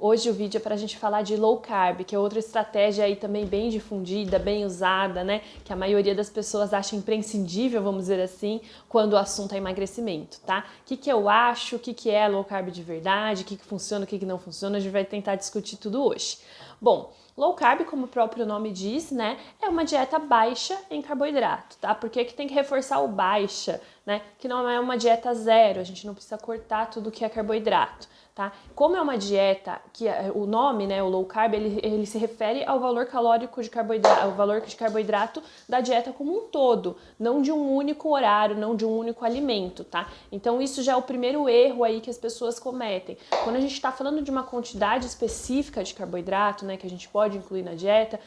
Hoje o vídeo é para a gente falar de low carb, que é outra estratégia aí também bem difundida, bem usada, né? Que a maioria das pessoas acha imprescindível, vamos dizer assim, quando o assunto é emagrecimento, tá? O que eu acho, o que é low carb de verdade, o que funciona, o que não funciona, a gente vai tentar discutir tudo hoje. Bom, low carb, como o próprio nome diz, né, é uma dieta baixa em carboidrato, tá? Por que tem que reforçar o baixa, né? Que não é uma dieta zero, a gente não precisa cortar tudo que é carboidrato, tá? Como é uma dieta que o nome, né, o low carb, ele se refere ao valor calórico de carboidrato, ao valor de carboidrato da dieta como um todo, não de um único horário, não de um único alimento, tá? Então isso já é o primeiro erro aí que as pessoas cometem. Quando a gente está falando de uma quantidade específica de carboidrato, né, que a gente pode incluir na dieta,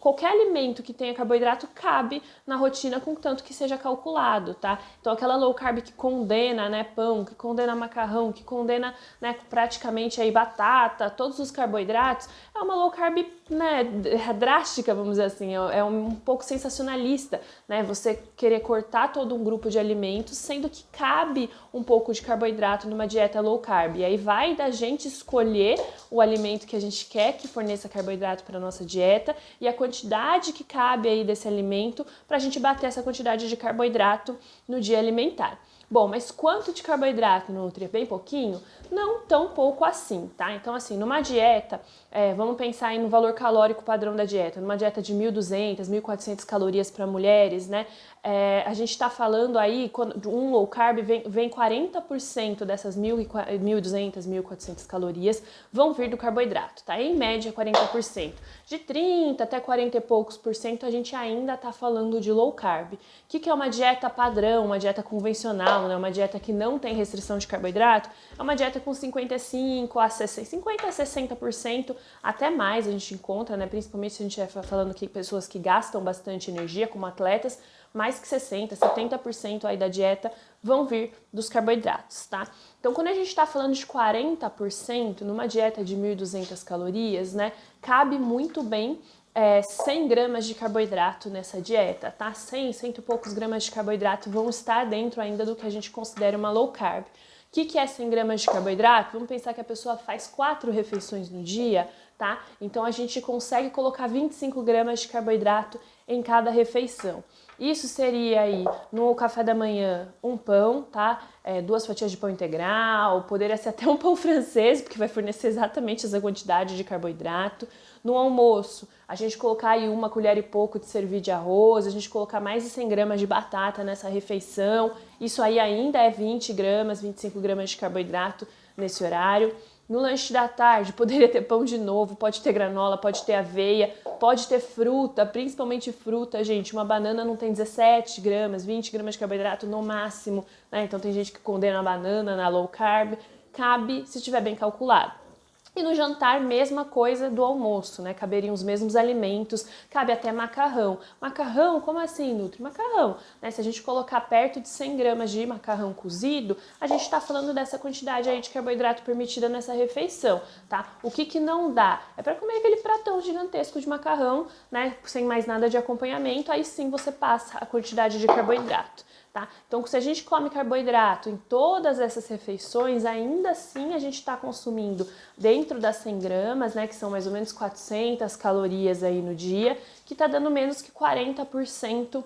qualquer alimento que tenha carboidrato cabe na rotina com tanto que seja calculado, tá? Então aquela low carb que condena, né, pão, que condena macarrão, que condena, né, praticamente aí batata, todos os carboidratos, é uma low carb, né, drástica, vamos dizer assim, é um pouco sensacionalista, né, você querer cortar todo um grupo de alimentos, sendo que cabe um pouco de carboidrato numa dieta low carb, e aí vai da gente escolher o alimento que a gente quer que forneça carboidrato para nossa dieta e a quantidade que cabe aí desse alimento para a gente bater essa quantidade de carboidrato no dia alimentar. Bom, mas quanto de carboidrato nutre? Bem pouquinho? Não tão pouco assim, tá? Então, assim, numa dieta, vamos pensar aí no valor calórico padrão da dieta. Numa dieta de 1.200, 1.400 calorias para mulheres, né? A gente está falando aí, quando um low carb vem 40% dessas 1.200, 1.400 calorias vão vir do carboidrato, tá? Em média, 40%. De 30 até 40 e poucos por cento, a gente ainda está falando de low carb. O que é uma dieta padrão, uma dieta convencional, né? Uma dieta que não tem restrição de carboidrato? É uma dieta com 55 a 60, 50 a 60%, até mais a gente encontra, né? Principalmente se a gente estiver falando que pessoas que gastam bastante energia, como atletas, mais que 60, 70% aí da dieta vão vir dos carboidratos, tá? Então, quando a gente está falando de 40% numa dieta de 1.200 calorias, né, cabe muito bem 100 gramas de carboidrato nessa dieta, tá? 100 e poucos gramas de carboidrato vão estar dentro ainda do que a gente considera uma low carb. O que é 100 gramas de carboidrato? Vamos pensar que a pessoa faz 4 refeições no dia, tá? Então, a gente consegue colocar 25 gramas de carboidrato em cada refeição. Isso seria aí, no café da manhã, um pão, tá? 2 fatias de pão integral, poderia ser até um pão francês, porque vai fornecer exatamente essa quantidade de carboidrato. No almoço, a gente colocar aí 1 colher e pouco de servir de arroz, a gente colocar mais de 100 gramas de batata nessa refeição. Isso aí ainda é 20 gramas, 25 gramas de carboidrato nesse horário. No lanche da tarde, poderia ter pão de novo, pode ter granola, pode ter aveia, pode ter fruta, principalmente fruta, gente. Uma banana não tem 17 gramas, 20 gramas de carboidrato no máximo, né? Então tem gente que condena a banana na low carb. Cabe se estiver bem calculado. E no jantar, mesma coisa do almoço, né? Caberiam os mesmos alimentos, cabe até macarrão. Macarrão, como assim, Nutri? Macarrão, né? Se a gente colocar perto de 100 gramas de macarrão cozido, a gente está falando dessa quantidade aí de carboidrato permitida nessa refeição, tá? O que não dá? É para comer aquele pratão gigantesco de macarrão, né? Sem mais nada de acompanhamento, aí sim você passa a quantidade de carboidrato. Tá? Então, se a gente come carboidrato em todas essas refeições, ainda assim a gente está consumindo dentro das 100 gramas, né, que são mais ou menos 400 calorias aí no dia, que está dando menos que 40%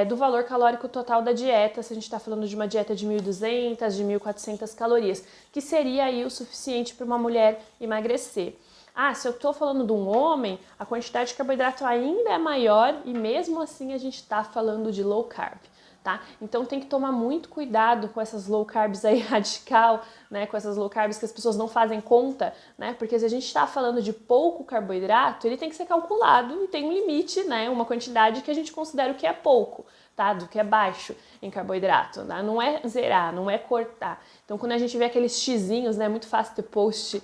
do valor calórico total da dieta, se a gente está falando de uma dieta de 1.200, de 1.400 calorias, que seria aí o suficiente para uma mulher emagrecer. Ah, se eu estou falando de um homem, a quantidade de carboidrato ainda é maior e mesmo assim a gente está falando de low carb. Tá? Então tem que tomar muito cuidado com essas low carbs aí radical, né? Com essas low carbs que as pessoas não fazem conta, né? Porque se a gente está falando de pouco carboidrato, ele tem que ser calculado e tem um limite, né? Uma quantidade que a gente considera o que é pouco, tá? Do que é baixo em carboidrato, né? Não é zerar, não é cortar. Então quando a gente vê aqueles xizinhos, né? Muito fácil ter post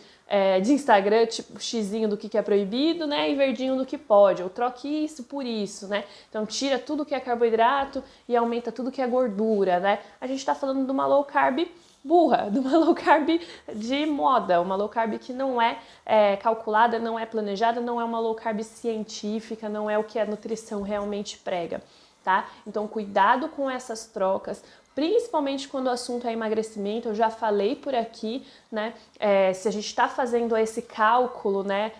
de Instagram, tipo xizinho do que é proibido, né, e verdinho do que pode, ou troque isso por isso, né, então tira tudo que é carboidrato e aumenta tudo que é gordura, né, a gente tá falando de uma low carb burra, de uma low carb de moda, uma low carb que não é calculada, não é planejada, não é uma low carb científica, não é o que a nutrição realmente prega, tá, então cuidado com essas trocas, principalmente quando o assunto é emagrecimento. Eu já falei por aqui, né? Se a gente está fazendo esse cálculo, né?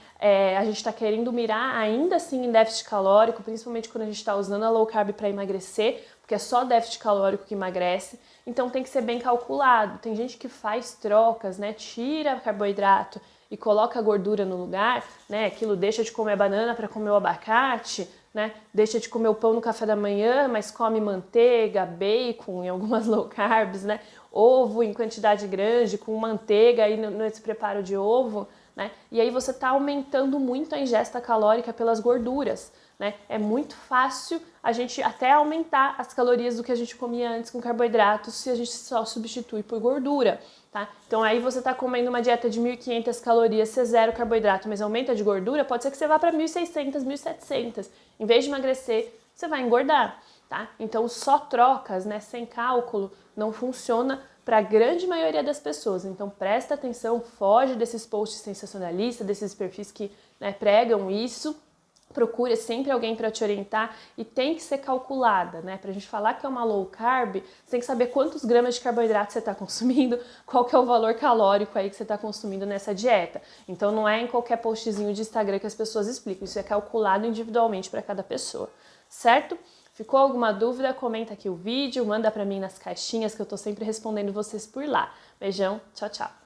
A gente está querendo mirar ainda assim em déficit calórico, principalmente quando a gente está usando a low carb para emagrecer, porque é só déficit calórico que emagrece, então tem que ser bem calculado. Tem gente que faz trocas, né? Tira carboidrato e coloca a gordura no lugar, né? Aquilo deixa de comer banana para comer o abacate, né? Deixa de comer o pão no café da manhã, mas come manteiga, bacon em algumas low carbs, né? Ovo em quantidade grande, com manteiga aí nesse preparo de ovo, né? E aí você está aumentando muito a ingesta calórica pelas gorduras, né? É muito fácil a gente até aumentar as calorias do que a gente comia antes com carboidratos se a gente só substitui por gordura, tá? Então aí você está comendo uma dieta de 1.500 calorias, você zero carboidrato, mas aumenta de gordura, pode ser que você vá para 1.600, 1.700. Em vez de emagrecer, você vai engordar, tá? Então só trocas, né, sem cálculo, não funciona para a grande maioria das pessoas. Então presta atenção, foge desses posts sensacionalistas, desses perfis que, né, pregam isso. Procure sempre alguém para te orientar e tem que ser calculada, né? Pra gente falar que é uma low carb, você tem que saber quantos gramas de carboidrato você está consumindo, qual que é o valor calórico aí que você está consumindo nessa dieta. Então não é em qualquer postzinho de Instagram que as pessoas explicam, isso é calculado individualmente para cada pessoa, certo? Ficou alguma dúvida? Comenta aqui o vídeo, manda para mim nas caixinhas que eu tô sempre respondendo vocês por lá. Beijão, tchau, tchau!